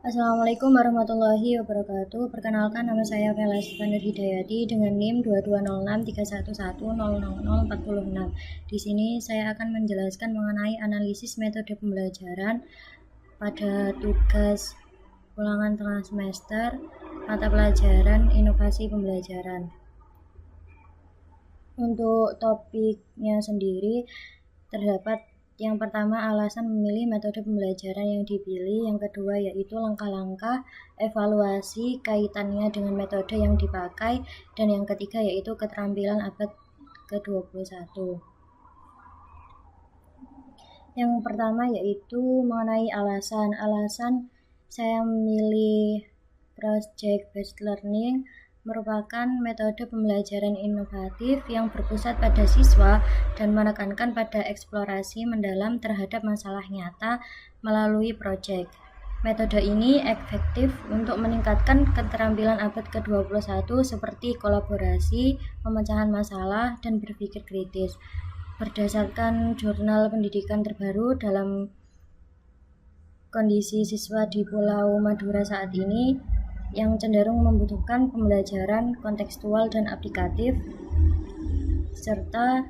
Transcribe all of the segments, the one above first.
Assalamualaikum warahmatullahi wabarakatuh. Perkenalkan, nama saya Vela Iskandar Hidayati dengan NIM 220631100046. Di sini saya akan menjelaskan mengenai analisis metode pembelajaran pada tugas ulangan tengah semester mata pelajaran inovasi pembelajaran. Untuk topiknya sendiri terdapat yang pertama, alasan memilih metode pembelajaran yang dipilih. Yang kedua, yaitu langkah-langkah evaluasi kaitannya dengan metode yang dipakai. Dan yang ketiga, yaitu keterampilan abad ke-21. Yang pertama, yaitu mengenai alasan. Alasan saya memilih Project Based Learning merupakan metode pembelajaran inovatif yang berpusat pada siswa dan menekankan pada eksplorasi mendalam terhadap masalah nyata melalui proyek. Metode ini efektif untuk meningkatkan keterampilan abad ke-21 seperti kolaborasi, pemecahan masalah, dan berpikir kritis. Berdasarkan jurnal pendidikan terbaru dalam kondisi siswa di Pulau Madura saat ini, yang cenderung membutuhkan pembelajaran kontekstual dan aplikatif, serta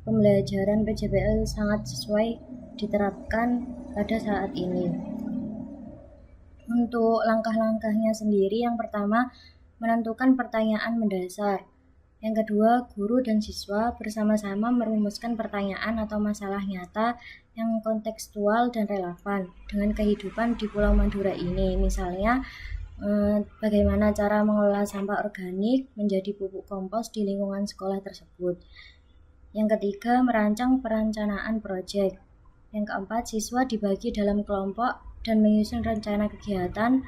pembelajaran PJBL sangat sesuai diterapkan pada saat ini. Untuk langkah-langkahnya sendiri, yang pertama, menentukan pertanyaan mendasar. Yang kedua, guru dan siswa bersama-sama merumuskan pertanyaan atau masalah nyata yang kontekstual dan relevan dengan kehidupan di Pulau Madura ini. Misalnya, bagaimana cara mengelola sampah organik menjadi pupuk kompos di lingkungan sekolah tersebut. Yang ketiga, merancang perencanaan proyek. Yang keempat, siswa dibagi dalam kelompok dan menyusun rencana kegiatan,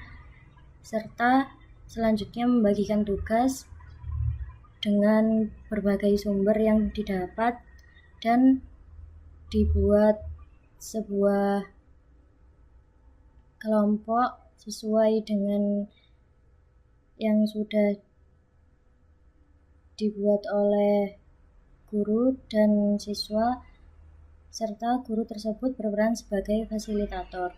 serta selanjutnya membagikan tugas dengan berbagai sumber yang didapat dan dibuat sebuah kelompok sesuai dengan yang sudah dibuat oleh guru dan siswa, serta guru tersebut berperan sebagai fasilitator.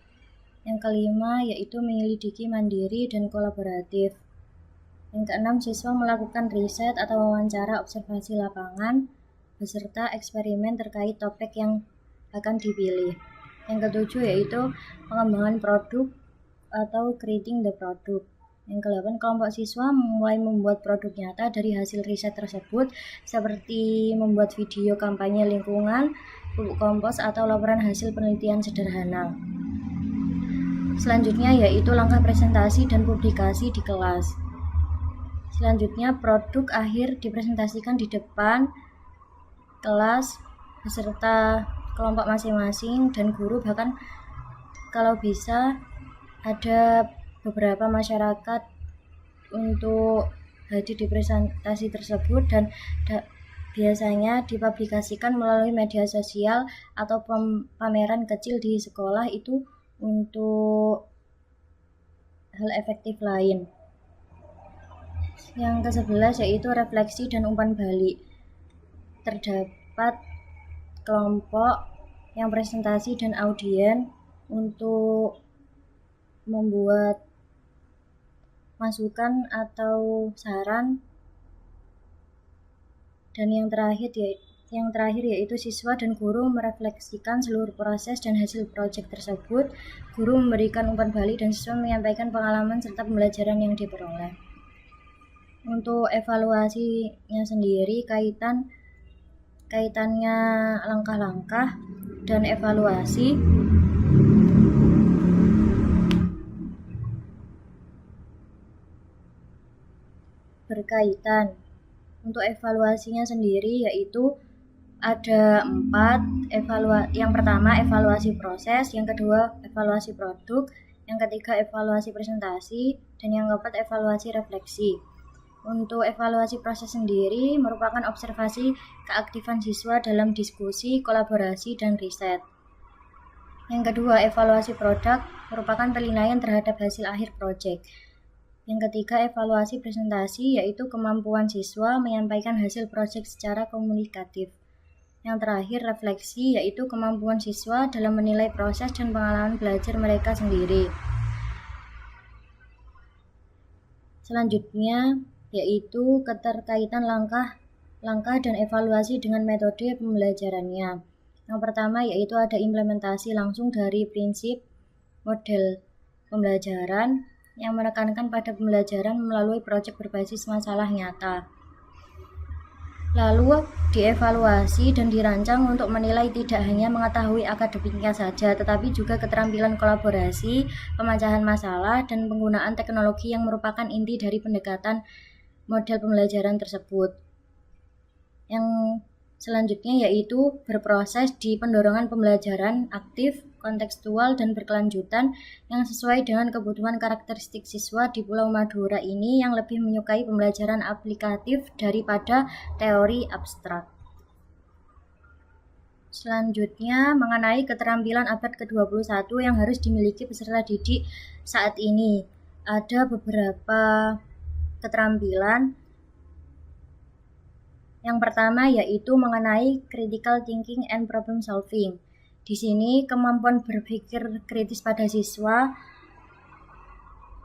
Yang kelima, yaitu menyelidiki mandiri dan kolaboratif. Yang keenam, siswa melakukan riset atau wawancara observasi lapangan beserta eksperimen terkait topik yang akan dipilih. Yang ketujuh, yaitu pengembangan produk atau creating the product. Yang ke-8, kelompok siswa mulai membuat produk nyata dari hasil riset tersebut, seperti membuat video kampanye lingkungan, pupuk kompos, atau laporan hasil penelitian sederhana. Selanjutnya, yaitu langkah presentasi dan publikasi di kelas. Selanjutnya, produk akhir dipresentasikan di depan kelas beserta kelompok masing-masing dan guru, bahkan kalau bisa ada beberapa masyarakat untuk hadir di presentasi tersebut, dan biasanya dipublikasikan melalui media sosial atau pameran kecil di sekolah itu untuk hal efektif lain. Yang ke-11, yaitu refleksi dan umpan balik. Terdapat kelompok yang presentasi dan audien untuk membuat masukan atau saran. Dan yang terakhir yaitu siswa dan guru merefleksikan seluruh proses dan hasil proyek tersebut. Guru memberikan umpan balik dan siswa menyampaikan pengalaman serta pembelajaran yang diperoleh. Untuk evaluasinya sendiri, kaitannya langkah-langkah dan evaluasi berkaitan. Untuk evaluasinya sendiri, yaitu ada 4. Yang pertama, evaluasi proses. Yang kedua, evaluasi produk. Yang ketiga, evaluasi presentasi. Dan yang keempat, evaluasi refleksi. Untuk evaluasi proses sendiri merupakan observasi keaktifan siswa dalam diskusi, kolaborasi, dan riset. Yang kedua, evaluasi produk merupakan penilaian terhadap hasil akhir proyek. Yang ketiga, evaluasi presentasi, yaitu kemampuan siswa menyampaikan hasil proyek secara komunikatif. Yang terakhir, refleksi, yaitu kemampuan siswa dalam menilai proses dan pengalaman belajar mereka sendiri. Selanjutnya, yaitu keterkaitan langkah dan evaluasi dengan metode pembelajarannya. Yang pertama yaitu ada implementasi langsung dari prinsip model pembelajaran yang menekankan pada pembelajaran melalui proyek berbasis masalah nyata. Lalu dievaluasi dan dirancang untuk menilai tidak hanya mengetahui akademiknya saja, tetapi juga keterampilan kolaborasi, pemecahan masalah, dan penggunaan teknologi yang merupakan inti dari pendekatan model pembelajaran tersebut. Yang selanjutnya yaitu berproses di pendorongan pembelajaran aktif, kontekstual, dan berkelanjutan yang sesuai dengan kebutuhan karakteristik siswa di Pulau Madura ini yang lebih menyukai pembelajaran aplikatif daripada teori abstrak. Selanjutnya mengenai keterampilan abad ke-21 yang harus dimiliki peserta didik saat ini. Ada beberapa keterampilan. Yang pertama yaitu mengenai critical thinking and problem solving. Di sini kemampuan berpikir kritis pada siswa,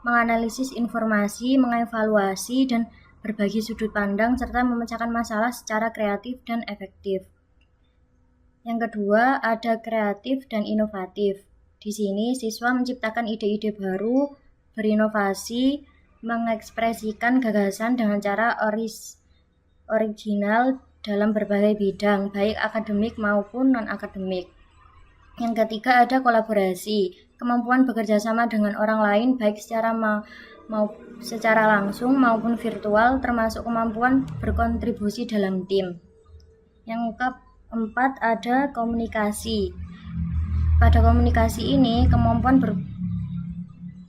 menganalisis informasi, mengevaluasi, dan berbagi sudut pandang, serta memecahkan masalah secara kreatif dan efektif. Yang kedua ada kreatif dan inovatif. Di sini siswa menciptakan ide-ide baru, berinovasi, mengekspresikan gagasan dengan cara original dalam berbagai bidang, baik akademik maupun non-akademik. Yang ketiga ada kolaborasi, kemampuan bekerja sama dengan orang lain baik secara langsung maupun virtual, termasuk kemampuan berkontribusi dalam tim. Yang keempat ada komunikasi. Pada komunikasi ini kemampuan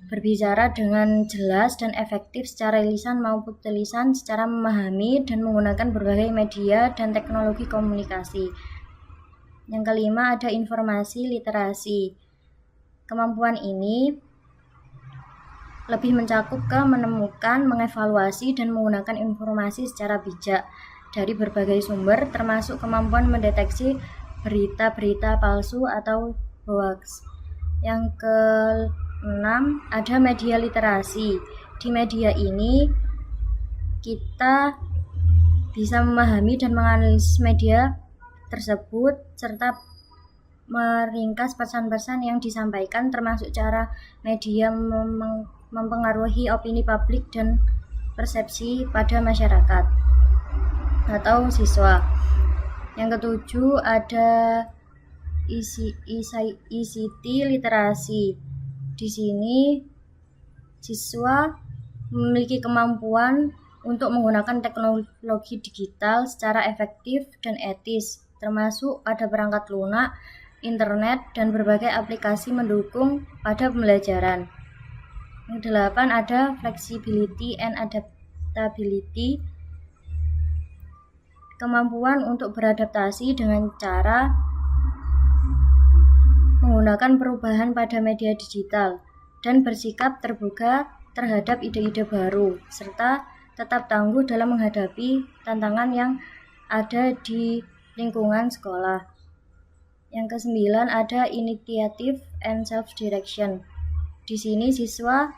berbicara dengan jelas dan efektif secara lisan maupun tulisan, secara memahami dan menggunakan berbagai media dan teknologi komunikasi. Yang kelima ada informasi literasi. Kemampuan ini lebih mencakup ke menemukan, mengevaluasi, dan menggunakan informasi secara bijak dari berbagai sumber, termasuk kemampuan mendeteksi berita-berita palsu atau hoax. Yang keenam ada media literasi. Di media ini kita bisa memahami dan menganalisis media tersebut serta meringkas pesan-pesan yang disampaikan, termasuk cara media mempengaruhi opini publik dan persepsi pada masyarakat atau siswa. Yang ketujuh ada ICT literasi. Di sini siswa memiliki kemampuan untuk menggunakan teknologi digital secara efektif dan etis, termasuk pada perangkat lunak, internet, dan berbagai aplikasi mendukung pada pembelajaran. Yang delapan ada flexibility and adaptability, kemampuan untuk beradaptasi dengan cara menggunakan perubahan pada media digital dan bersikap terbuka terhadap ide-ide baru, serta tetap tangguh dalam menghadapi tantangan yang ada di lingkungan sekolah. Yang kesembilan ada initiative and self-direction. Di sini siswa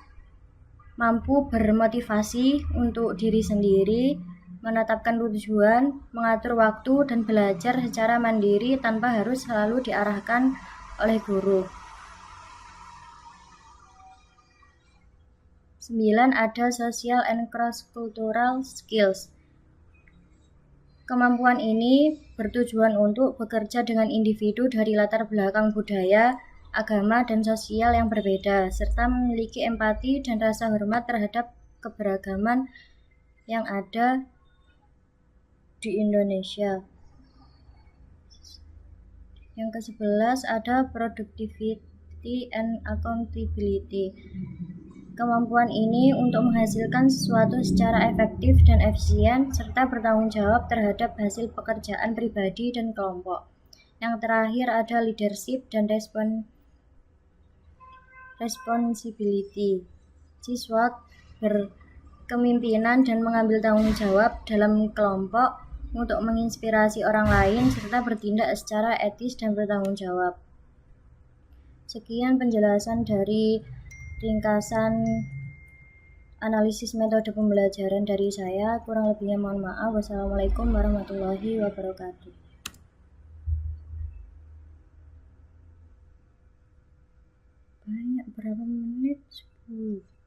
mampu bermotivasi untuk diri sendiri, menetapkan tujuan, mengatur waktu, dan belajar secara mandiri tanpa harus selalu diarahkan oleh guru. 9 ada social and cross-cultural skills. Kemampuan ini bertujuan untuk bekerja dengan individu dari latar belakang budaya, agama, dan sosial yang berbeda, serta memiliki empati dan rasa hormat terhadap keberagaman yang ada di Indonesia. Yang ke-11 ada productivity and accountability. Kemampuan ini untuk menghasilkan sesuatu secara efektif dan efisien, serta bertanggung jawab terhadap hasil pekerjaan pribadi dan kelompok. Yang terakhir ada leadership dan responsibility. Siswa berkepemimpinan dan mengambil tanggung jawab dalam kelompok, untuk menginspirasi orang lain serta bertindak secara etis dan bertanggung jawab. Sekian penjelasan dari ringkasan analisis metode pembelajaran dari saya. Kurang lebihnya mohon maaf. Wassalamualaikum warahmatullahi wabarakatuh. Banyak, berapa menit? 10.